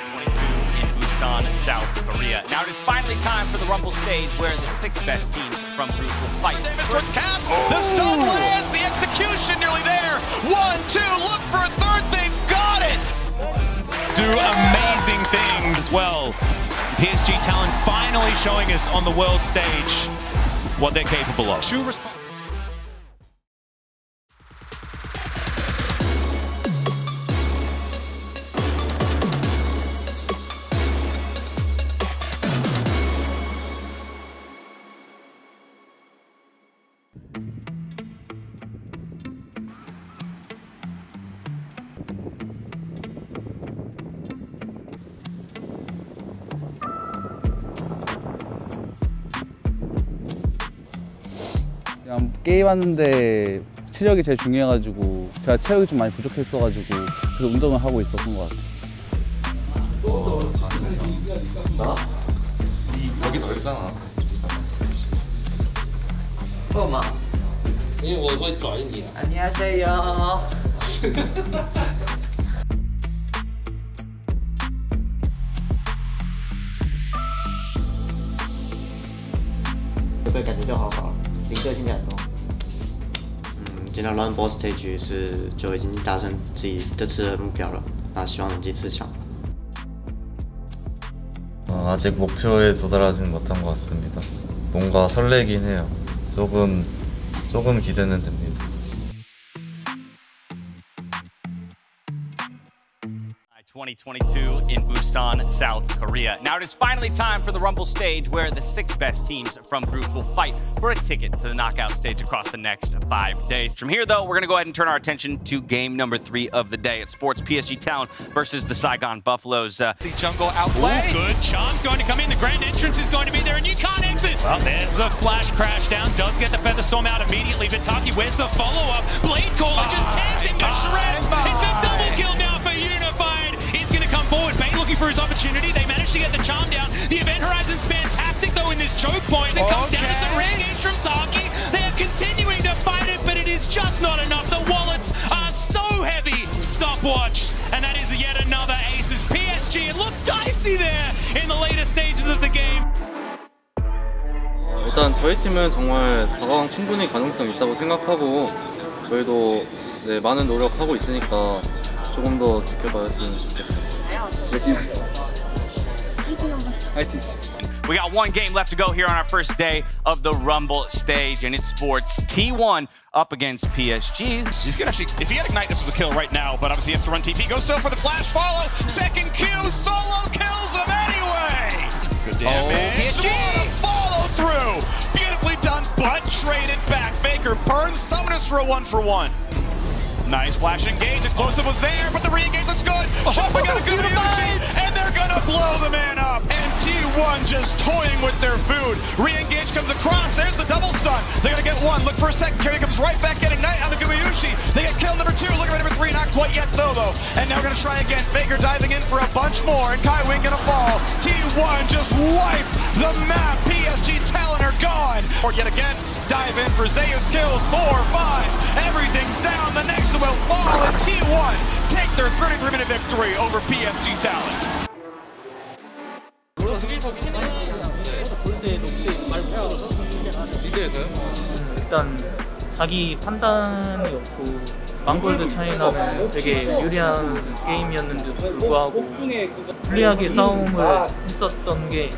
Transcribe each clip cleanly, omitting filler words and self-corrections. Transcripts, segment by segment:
2022 in Busan, South Korea. Now it is finally time for the Rumble stage where the 6 best teams from groups will fight. David towards Cap. The stun lands. The execution nearly there. 1, 2. Look for a third. They've got it. Do amazing things as well. PSG Talon finally showing us on the world stage what they're capable of. True response. 그냥 게임하는데 체력이 제일 중요해가지고 제가 체력이 좀 많이 부족했어가지고 그래서 운동을 하고 있었던 것 같아요. 나? 여기 넓잖아. 饿吗？因为我会转一点。 안녕하세요。有没有感觉就好好，行色听起来很多。进到 Rumble stage 就已经达成自己这次的目标了，那希望能进4强。 아직 목표에 도달하지는 못한 것 같습니다. 뭔가 설레긴 해요. 조금 기대는 됩니다. 2022 in Busan, South Korea. Now it is finally time for the Rumble stage where the 6 best teams from groups will fight for a ticket to the knockout stage across the next 5 days. From here, though, we're going to go ahead and turn our attention to game number 3 of the day. It's Sports PSG Talon versus the Saigon Buffaloes. The jungle outplay. Good. Charm's going to come in. The grand entrance is going to be there, and you can't exit. Well, there's the flash crash down. Does get the Feather Storm out immediately. Vitaki, where's the follow-up? Blade Caller just tears him to shreds. It's a double kill now for Unified. He's going to come forward. Bane looking for his opportunity. They managed to get the charm down. The Event Horizon's fantastic, though, in this choke point. It comes down to the re-engage from Taki. They are continuing to fight it, but it is just not enough. The wallets are so heavy. Stopwatch. And that is yet another aces. PSG, it looked dicey there in the later stages of the game. 일단 저희 팀은 정말 4강 충분히 가능성 있다고 생각하고 저희도 많은 노력하고 있으니까 조금 더 지켜봐줬으면 좋겠습니다. 열심히 하겠습니다. 화이팅! We got 1 game left to go here on our first day of the Rumble stage, and it's Sports T1 up against PSG. He's gonna actually, if he had Ignite, this was a kill right now, but obviously he has to run TP. Goes still for the flash follow. Second Q, solo kills him anyway. Good damage. PSG. What a follow through. Beautifully done, but traded back. Faker burns Summoners for a 1-for-1. Nice flash engage. Explosive was there, but the re-engage looks good. Jumping out of Gumayushi, and they're gonna blow the man up. And T1 just toying with their food. Re-engage comes across. There's the double stun. They're gonna get 1. Look for a second. Carry comes right back in. Ignite out of Gumayushi. They get kill number 2. Look at number 3. Not quite yet though. And now we're gonna try again. Faker diving in for a bunch more, and Kaiwing gonna fall. T1 just wipe the map. PSG Talon are gone. Or yet again, dive in for Zeus kills. 4, 5. Everything's down. The next will fall, and T1 take their 33-minute victory over PSG Talon. 일단 자기 판단이 없고 망골드 차이 나는 되게 유리한 게임이었는데도 불구하고 불리하게 싸움을 했었던 게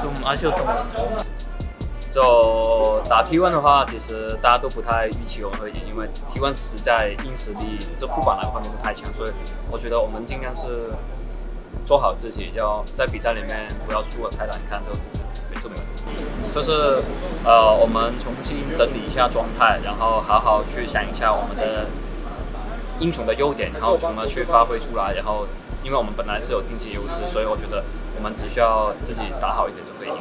좀 아쉬웠던 것 같아요. 就打 T1 的话，其实大家都不太预期我们会赢，因为 T1 实在硬实力，就不管哪个方面都太强，所以我觉得我们尽量是做好自己，要在比赛里面不要输得太难看，就自己没问题。就是我们重新整理一下状态，然后好好去想一下我们的英雄的优点，然后从而去发挥出来，然后。因为我们本来是有经济优势，所以我觉得我们只需要自己打好一点就可以赢。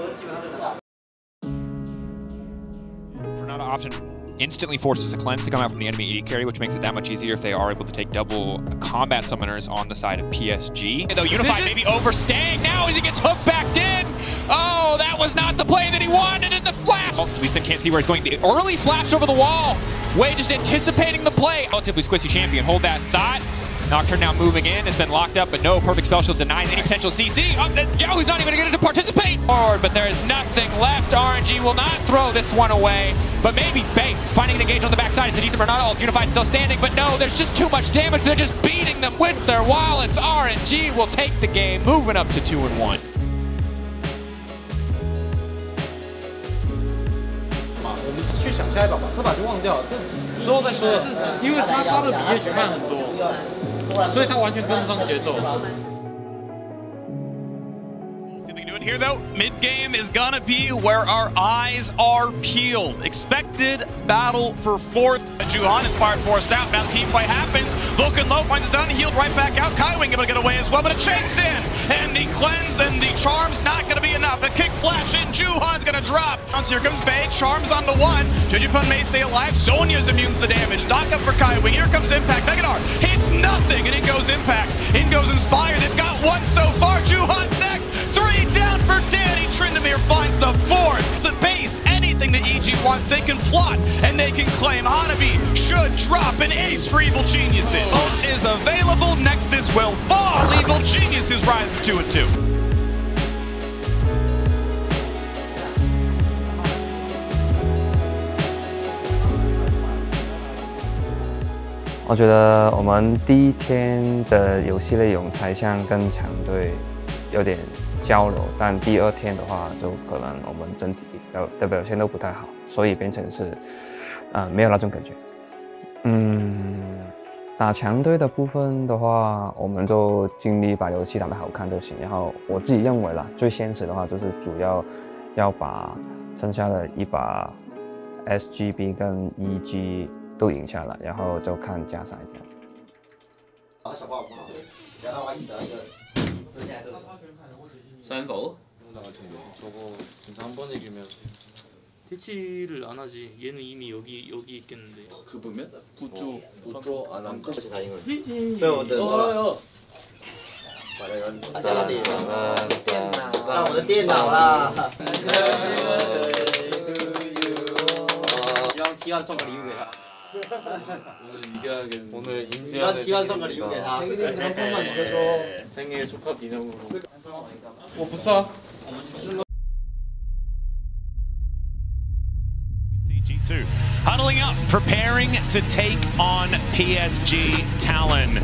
Tornado option instantly forces a cleanse to come out from the enemy AD carry, which makes it that much easier if they are able to take double combat summoners on the side of PSG. Though Unified maybe overstaying now as he gets hooked back in. Oh, that was not the play that he wanted in the flash. Oh, Lisa can't see where it's going. The early flash over the wall. Wei just anticipating the play. Relatively squishy champion. Hold that thought. Nocturne now moving in, has been locked up, but no perfect spell shield denies any potential CC. Oh, Joe's not even going to participate. Forward, but there is nothing left. RNG will not throw this one away, but maybe Bait finding an engage on the backside. It's a decent Bernardo ult. Unified still standing, but no, there's just too much damage. They're just beating them with their wallets. RNG will take the game, moving up to 2-1. 我们去想下一把吧，这把就忘掉了，这之后再说了。因为他刷的比叶许慢很多，所以他完全跟不上节奏。 Here though, mid-game is gonna be where our eyes are peeled. Expected battle for 4th. Juhan is fired forced out. Now the team fight happens. Loken low finds it done. Healed right back out. Kaiwing able to get away as well, but a chase in. And the cleanse and the charm's not gonna be enough. A kick flash in. Juhan's gonna drop. Here comes Bay. Charms on the 1. Jujipun may stay alive. Sonya's immune to the damage. Knock up for Kaiwing. Here comes Impact. Megadar hits nothing, and in goes Impact. In goes Inspire. They've got 1 so far. Juhan's next. 3 down for Danny. Tryndamere finds the 4th. The base, anything that EG wants, they can plot and they can claim. Hanabi should drop an ace for Evil Geniuses. Ult is available. Nexus will fall. Evil Geniuses rise to 2-2. 我觉得我们第一天的游戏内容才像跟强队有点交流，但第2天的话，就可能我们整体的表现都不太好，所以变成是没有那种感觉。打强队的部分的话，我们就尽力把游戏打得好看就行。然后我自己认为啦，最现实的话就是主要把剩下的一把 SGB 跟 EG 都赢下来，然后就看加赛这样。小不好不好，然后一折一个，就现在这个。 사인바오? 저거 진짜 한 번 이기면 대치를 안 하지. 얘는 이미 여기 있겠는데. 급으면? 부조 안 한 거? 所以我只能说，把那个大家的电脑，到我的电脑啦。让 T1 送个礼物给他。 오늘 이겨야겠네. 오늘 T1 送个礼物给他。생일 축하 기념으로. 我不是啊。 G2 huddling up, preparing to take on PSG Talon.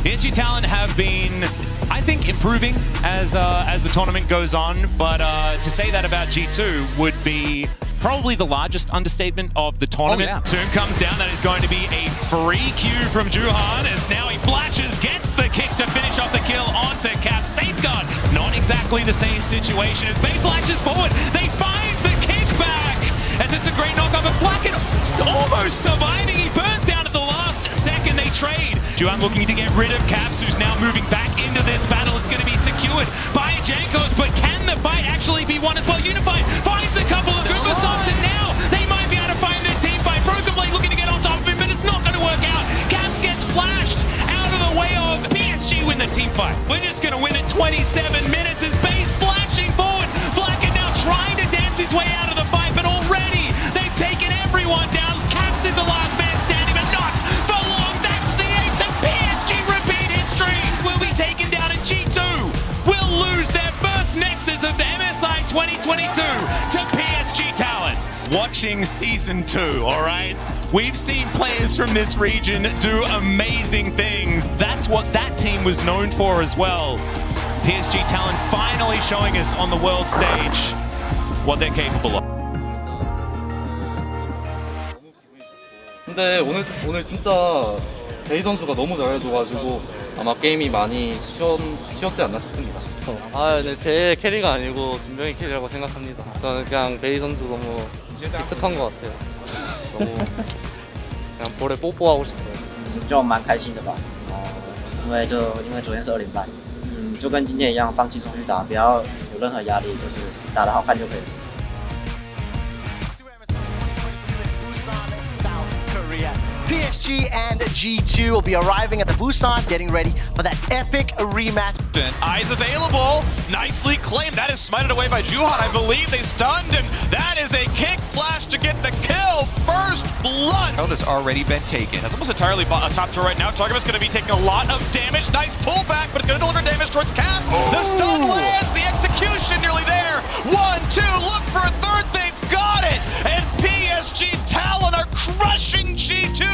PSG Talon have been, I think, improving as the tournament goes on, but to say that about G2 would be probably the largest understatement of the tournament. Oh, yeah. Tomb comes down, that is going to be a free Q from Juhan, as now he flashes, gets the kick to finish off the kill onto Cap. Safeguard, not exactly the same situation as Bay flashes forward. They find the kickback, as it's a great knockoff, but Blacken almost surviving. He burns down at the last second. They trade. Juhan looking to get rid of Caps, who's now moving back into this battle. It's going to be secured by Jankos, but can the fight actually be won as well? Unified finds a couple of good assaults, and now they might be able to find their team fight. Broken Blade looking to get on top of him, but it's not going to work out. Caps gets flashed out of the way of PSG win the team fight. We're just going to win it 27 minutes as Bay's flashing forward. Blacken now trying to dance his way out of the fight, but already they've taken everyone down. Caps is the last man standing, but not for long. That's the ace of PSG repeat history. Will be taken down, and G2 will lose their first Nexus of the MSI 2022 to PSG Talon. Watching Season 2, all right? We've seen players from this region do amazing things. That's what that team was known for as well. PSG Talon finally showing us on the world stage what they're capable of. 근데 오늘 진짜 베이 선수가 너무 잘해줘가지고 아마 게임이 많이 쉬웠지 않나 싶습니다. 네, 제 캐리가 아니고 준병이 캐리라고 생각합니다. 저는 그냥 베이 선수 너무 기특한 것 같아요. 너무 그냥 볼에 뽀뽀하고 싶어요. 就蛮开心的吧，因为昨天是2点半，就跟今天一样，放轻松去打，不要有任何压力，就是打得好看就可以了。PSG and G2 will be arriving at the Busan, getting ready for that epic rematch. Eyes available, nicely claimed. That is smited away by Juhan. I believe they stunned, and that is a kick flash to get the kill. First blood. Has already been taken. That's almost entirely top to right now. Targamas going to be taking a lot of damage. Nice pullback, but it's going to deliver damage towards Caps. The stun lands, the execution nearly there. 1, 2, look for a third. They've got it, and PSG Talon are crushing G2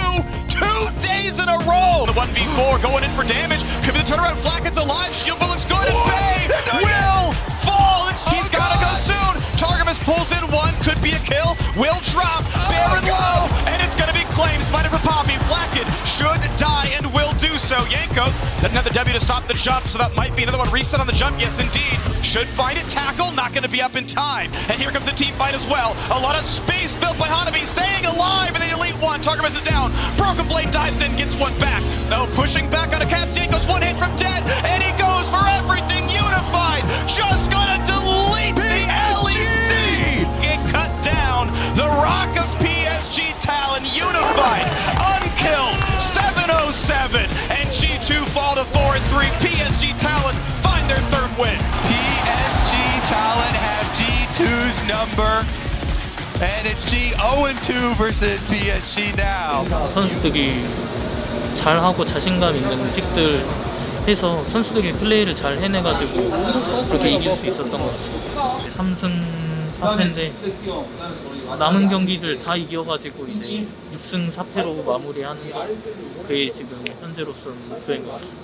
2 days in a row. The 1v4 going in for damage. Could be the turnaround. Flackett's alive. Shieldball looks good, and Bay will fall. He's got to go soon. Targamas pulls in one. Could be a kill. Will drop. Baron low, and it's going to be claimed. Smited for Poppy. Flackett should die and will do so. Jankos doesn't have the W to stop the jump, so that might be another one. Reset on the jump. Yes, indeed. Should find it. Tackle. Not going to be up in time. And here comes the team fight as well. A lot of space built by Hanabi. Staying alive, and they elite one. Targamas is down. Broken Blade dives in, gets one back. Oh, pushing back on a Caps. Jankos one hit from dead, and he goes for everything. Unified. Just going to delete the LEC. Get cut down. The Rock of PSG Talon. Unified. Unkilled. 707. And G2 fall to 4-3. PSG Talon find their third win. PSG Talon have G2's number. And it's G 0-2 versus PSG now. 선수들이 잘하고 자신감 있는 픽들 해서 선수들이 플레이를 잘 해내가지고 그렇게 이길 수 있었던 것 같습니다. 3승 4패인데 남은 경기들 다 이겨가지고 이제 6승 4패로 마무리하는 게 그게 지금 현재로서는 목표인 것 같습니다.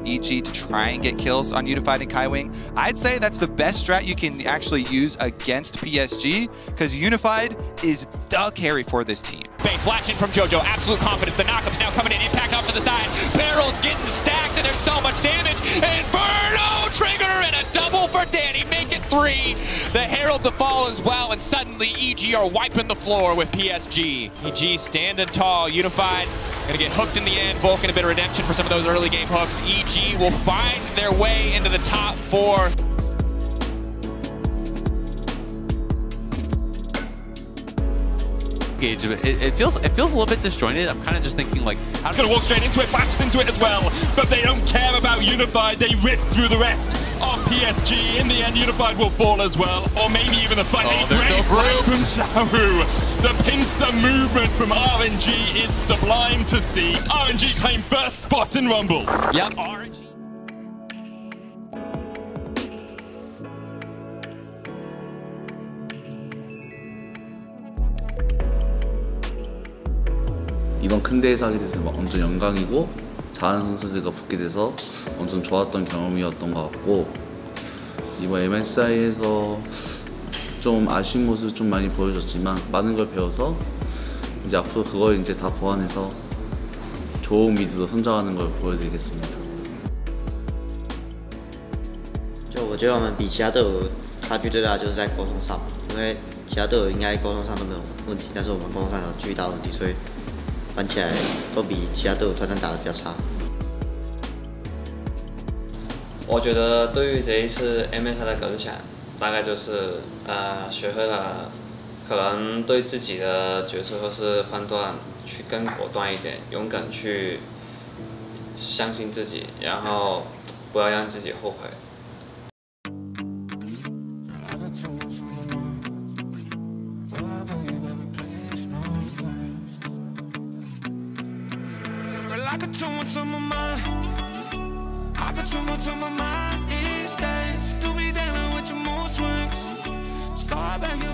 EG to try and get kills on Unified and Kaiwing. I'd say that's the best strat you can actually use against PSG, because Unified is the carry for this team. Bay flashing from JoJo, absolute confidence. The knockups now coming in, impact off to the side. Barrel's getting stacked, and there's so much damage. Inferno trigger and a double for Danny, make it 3. The Herald to fall as well, and suddenly EG are wiping the floor with PSG. EG standing tall, Unified gonna get hooked in the end. Vulcan a bit of redemption for some of those early game hooks. EG will find their way into the top 4. It feels a little bit disjointed. I'm kind of just thinking like, I'm gonna walk straight into it, flashes into it as well, but they don't care about Unified. They rip through the rest of PSG. In the end, Unified will fall as well, or maybe even the fight. Oh, they're so grouped. From Sahu. The pincer movement from RNG is sublime to see. RNG claim first spot in Rumble. Yep. RNG. 이번 큰 대회에서 하게 돼서 엄청 영광이고 잘하는 선수들과 붙게 돼서 엄청 좋았던 경험이었던 것 같고 이번 MSI에서 좀 아쉬운 모습을 좀 많이 보여줬지만 많은 걸 배워서 이제 앞으로 그걸 이제 다 보완해서 좋은 미드로 선정하는 걸 보여드리겠습니다. 我觉得我们比其他队友差距最大就是在沟通上，因为其他队友应该沟通上都没有问题，但是我们沟通上有巨大问题，所以 玩起来都比其他队友团战打得比较差。我觉得对于这一次 MSI 的感想，大概就是学会了可能对自己的决策或是判断去更果断一点，勇敢去相信自己，然后不要让自己后悔。 I got too much on my mind. I got too much on my mind these days. To be dealing with your mood swings. Start back.